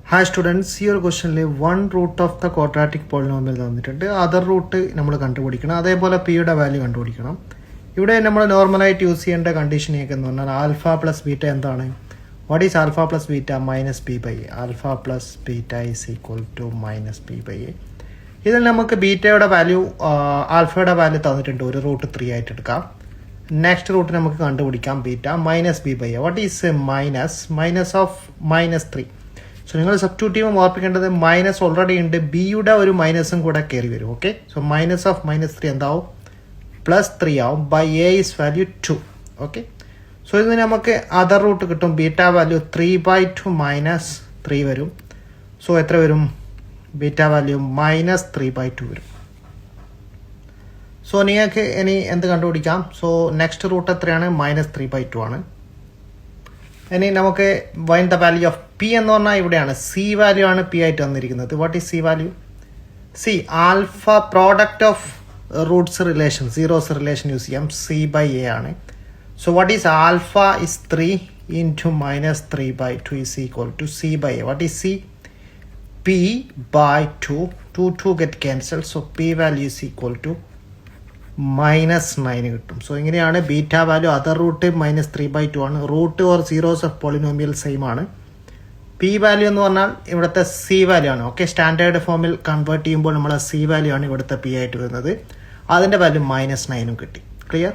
Hi students, ഈ ഒരു ക്വസ്റ്റനിൽ 1 root of the quadratic polynomial തന്നിട്ടുണ്ട്. അതർ റൂട്ട് നമ്മൾ കണ്ടുപിടിക്കണം. അതേപോലെ പിയുടെ വാല്യൂ കണ്ടുപിടിക്കണം. ഇവിടെ നമ്മൾ നോർമലായിട്ട് യൂസ് ചെയ്യേണ്ട കണ്ടീഷനൊക്കെ എന്ന് പറഞ്ഞാൽ ആൽഫ പ്ലസ് ബീറ്റ എന്താണ്? What is alpha plus beta? Minus B by A. Alpha plus beta is equal to minus B by A. ഇതിൽ നമുക്ക് ബീറ്റയുടെ വാല്യൂ ആൽഫയുടെ വാല്യൂ തന്നിട്ടുണ്ട്. ഒരു റൂട്ട് 3 ആയിട്ട് എടുക്കാം. നെക്സ്റ്റ് റൂട്ട് നമുക്ക് കണ്ടുപിടിക്കാം beta minus B by A. What is minus of -3? So നിങ്ങൾ സബ്സ്റ്റിറ്റ്യൂട്ടീവ് ഓർപ്പിക്കേണ്ടത് മൈനസ് ഓൾറെഡി ഉണ്ട്, ബിയുടെ ഒരു മൈനസും കൂടെ കയറി വരും. ഓക്കെ, സോ മൈനസ് ഓഫ് -3 എന്താവും? +3 ആവും. By A is value 2. Okay, so ഇത് നമുക്ക് അതർ റൂട്ട് കിട്ടും. ബീറ്റ വാല്യൂ 3/2 -3 വരും. സോ എത്ര വരും? ബീറ്റ വാല്യൂ -3/2 വരും. സോ നിങ്ങൾക്ക് ഇനി എന്ത് കണ്ടുപിടിക്കാം? സോ നെക്സ്റ്റ് റൂട്ട് എത്രയാണ്? -3/2 ആണ്. ഇനി നമുക്ക് find the value of P എന്ന് പറഞ്ഞാൽ ഇവിടെയാണ്. സി വാല്യൂ ആണ് പി ആയിട്ട് വന്നിരിക്കുന്നത്. What is C value? C alpha product of roots relation, zeros relation use ചെയ്യാം. സി ബൈ എ ആണ്. So what is alpha is 3 into -3/2 is equal to C by A. What is C? P by 2 get cancel. So P value is equal to -9 കിട്ടും. So ഇങ്ങനെയാണ് beta value. Other root -3/2 ആണ്. Root or zeros of polynomial same ആണ്. P value എന്ന് പറഞ്ഞാൽ ഇവിടുത്തെ C value ആണ്. Okay, standard ഫോമിൽ convert ചെയ്യുമ്പോൾ നമ്മൾ സി വാല്യൂ ആണ് ഇവിടുത്തെ പി ആയിട്ട് വരുന്നത്. അതിൻ്റെ വാല്യൂ -9 കിട്ടി. ക്ലിയർ?